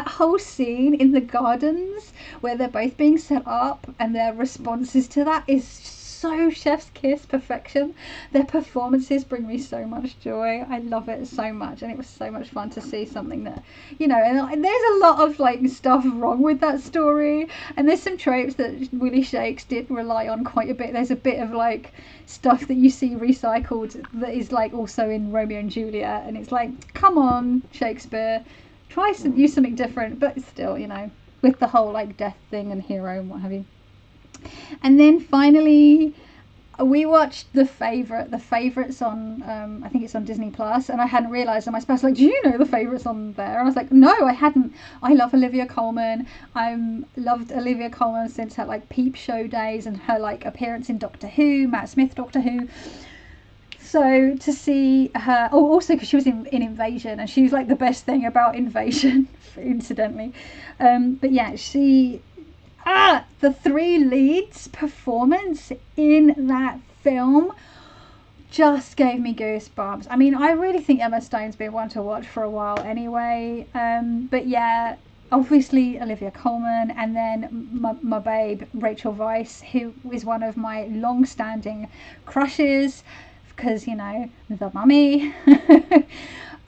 whole scene in the gardens where they're both being set up, and their responses to that is so chef's kiss perfection. Their performances bring me so much joy. I love it so much, and it was so much fun to see something that, and there's a lot of like stuff wrong with that story, and there's some tropes that Willie Shakes did rely on quite a bit. There's a bit of like stuff that you see recycled that is like also in Romeo and Juliet, and it's like, come on, Shakespeare, use something different. But still, with the whole like death thing and hero and what have you. And then finally we watched The Favourites on I think it's on Disney Plus, and I hadn't realised, and my spouse was like, do you know The Favourites on there? And I was like, no, I hadn't. I love Olivia Colman. Loved Olivia Colman since her like Peep Show days and her like appearance in Doctor Who, Matt Smith Doctor Who. So to see her, also because she was in Invasion, and she was like the best thing about Invasion, incidentally. But yeah, the 3 leads performance in that film just gave me goosebumps. I mean, I really think Emma Stone's been one to watch for a while anyway. But yeah, obviously Olivia Colman, and then my babe Rachel Weisz, who is one of my long-standing crushes. because, you know, the mummy.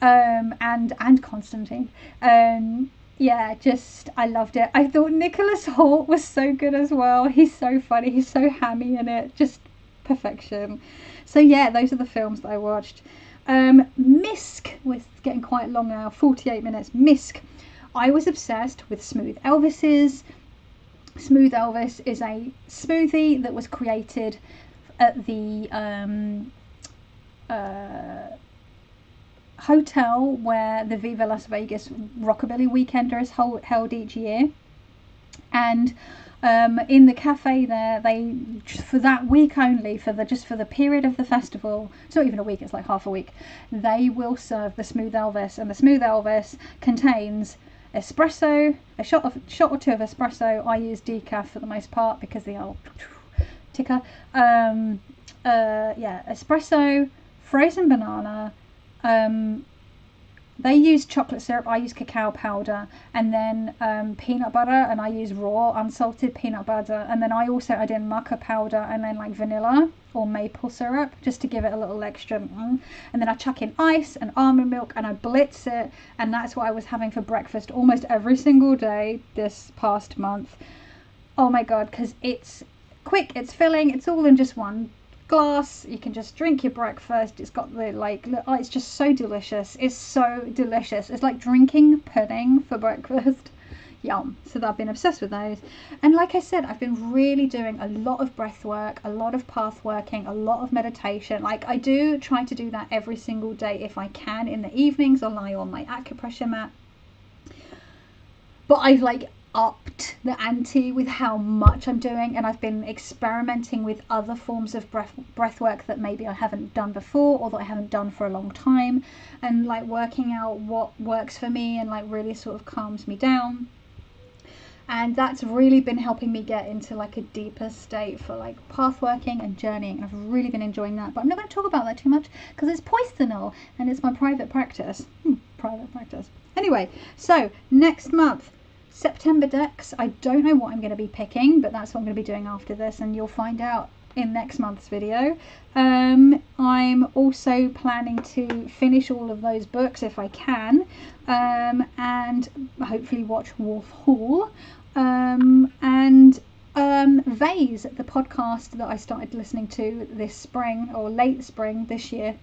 And Constantine. Yeah, just, I loved it. I thought Nicholas Hoult was so good as well. He's so funny. He's so hammy in it. Just perfection. So yeah, those are the films that I watched. Misc, we're getting quite long now, 48 minutes. Misc. I was obsessed with Smooth Elvis's. Smooth Elvis is a smoothie that was created at the hotel where the Viva Las Vegas Rockabilly Weekender is held each year, and in the cafe there, they, for that week only, for the period of the festival, it's not even a week, it's like half a week, they will serve the Smooth Elvis, and the Smooth Elvis contains espresso, a shot or two of espresso. I use decaf for the most part because the old ticker. Yeah, espresso, frozen banana. They use chocolate syrup, I use cacao powder, and then peanut butter, and I use raw unsalted peanut butter, and then I also add in maca powder, and then like vanilla or maple syrup just to give it a little extra, and then I chuck in ice and almond milk and I blitz it, and that's what I was having for breakfast almost every single day this past month. Oh my god, because it's quick, it's filling, it's all in just one glass, you can just drink your breakfast. It's got the like, oh, it's just so delicious. It's so delicious. It's like drinking pudding for breakfast. Yum. So I've been obsessed with those, and like I said, I've been really doing a lot of breath work, a lot of path working, a lot of meditation. Like I do try to do that every single day if I can. In the evenings I'll lie on my acupressure mat, but I've like upped the ante with how much I'm doing, and I've been experimenting with other forms of breath work that maybe I haven't done before, or that I haven't done for a long time, and like working out what works for me and like really sort of calms me down. And that's really been helping me get into like a deeper state for like path working and journeying, and I've really been enjoying that. But I'm not going to talk about that too much because it's poisonal and it's my private practice. Private practice. Anyway, so next month, September decks. I don't know what I'm going to be picking, but that's what I'm going to be doing after this, and you'll find out in next month's video. I'm also planning to finish all of those books if I can, and hopefully watch Wolf Hall, and Vase, the podcast that I started listening to this spring, or late spring this year,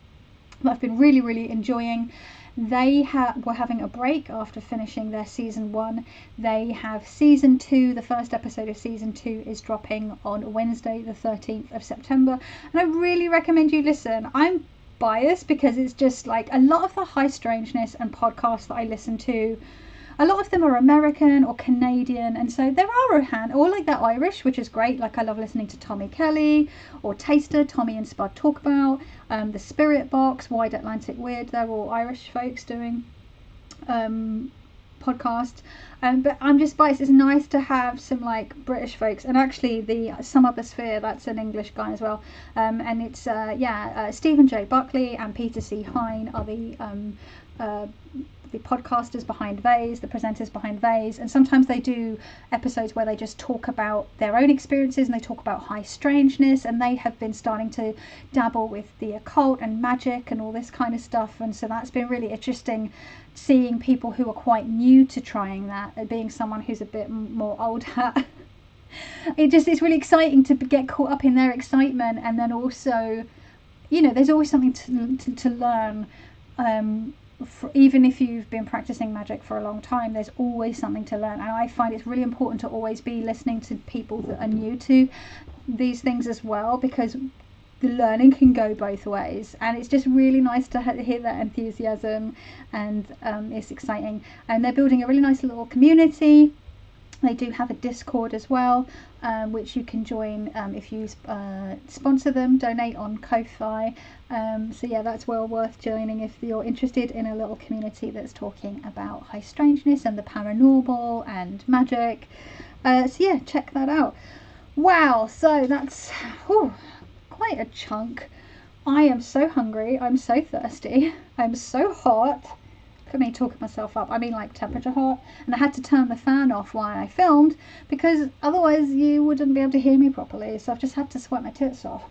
that I've been really enjoying. They were having a break after finishing their season 1. They have season 2. The first episode of season 2 is dropping on Wednesday the 13th of September, and I really recommend you listen. I'm biased because it's just like a lot of the high strangeness and podcasts that I listen to, a lot of them are American or Canadian, and so there are a hand, or like they're Irish, which is great. Like I love listening to Tommy Kelly or Taster, Tommy and Spud Talk About, the Spirit Box, Wide Atlantic Weird. They're all Irish folks doing podcasts, but I'm just biased. It's nice to have some like British folks, and actually the Some Other Sphere, that's an English guy as well, and it's Stephen J. Buckley and Peter C. Hine are the podcasters behind Vase, the presenters behind Vase, and sometimes they do episodes where they just talk about their own experiences, and they talk about high strangeness, and they have been starting to dabble with the occult and magic and all this kind of stuff, and so that's been really interesting, seeing people who are quite new to trying that, being someone who's a bit more old hat. It's really exciting to get caught up in their excitement, and then also, you know, there's always something to learn. Even if you've been practicing magic for a long time, there's always something to learn, and I find it's really important to always be listening to people that are new to these things as well, because the learning can go both ways, and it's just really nice to hear that enthusiasm, and it's exciting. And they're building a really nice little community. They do have a Discord as well, which you can join if you sponsor them, donate on Ko-Fi. So yeah, that's well worth joining if you're interested in a little community that's talking about high strangeness and the paranormal and magic. So yeah, check that out. Wow, so that's quite a chunk. I am so hungry, I'm so thirsty, I'm so hot. Look at me talking myself up. I mean like temperature hot, and I had to turn the fan off while I filmed because otherwise you wouldn't be able to hear me properly, so I've just had to sweat my tits off.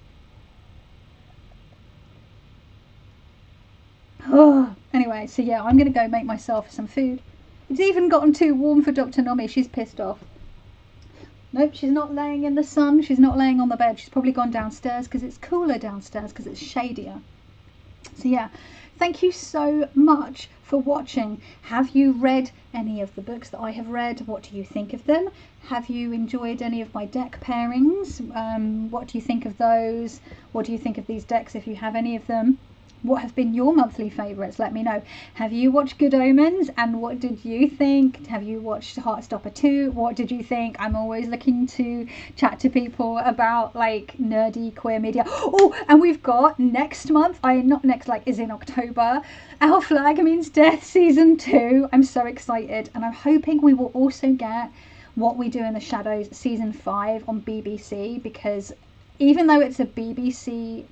Oh, anyway, so yeah, I'm going to go make myself some food. It's even gotten too warm for Dr. Nomi. She's pissed off. Nope, she's not laying in the sun. She's not laying on the bed. She's probably gone downstairs because it's cooler downstairs because it's shadier. So yeah, thank you so much for watching. Have you read any of the books that I have read? What do you think of them? Have you enjoyed any of my deck pairings? What do you think of those? What do you think of these decks if you have any of them? What have been your monthly favourites? Let me know. Have you watched Good Omens and what did you think? Have you watched Heartstopper 2? What did you think? I'm always looking to chat to people about like nerdy queer media. Oh, and we've got next month, not next, like is in October, Our Flag Means Death Season 2. I'm so excited, and I'm hoping we will also get What We Do in the Shadows Season 5 on BBC, because even though it's a BBC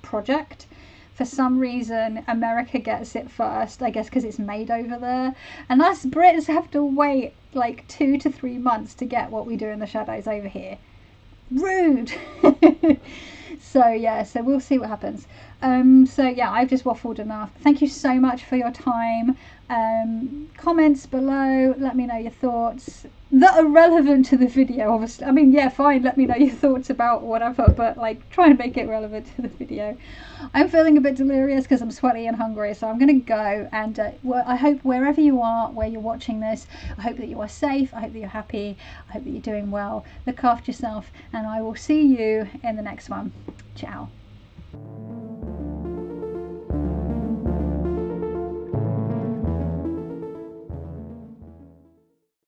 project, for some reason America gets it first, I guess because it's made over there, and us Brits have to wait like 2 to 3 months to get What We Do in the Shadows over here. Rude. So yeah, so we'll see what happens. So yeah, I've just waffled enough. Thank you so much for your time. Comments below, let me know your thoughts that are relevant to the video, obviously. I mean, yeah, fine, let me know your thoughts about whatever, but like try and make it relevant to the video. I'm feeling a bit delirious because I'm sweaty and hungry, so I'm gonna go, and I hope wherever you are, where you're watching this, I hope that you are safe, I hope that you're happy, I hope that you're doing well. Look after yourself, and I will see you in the next one. Ciao.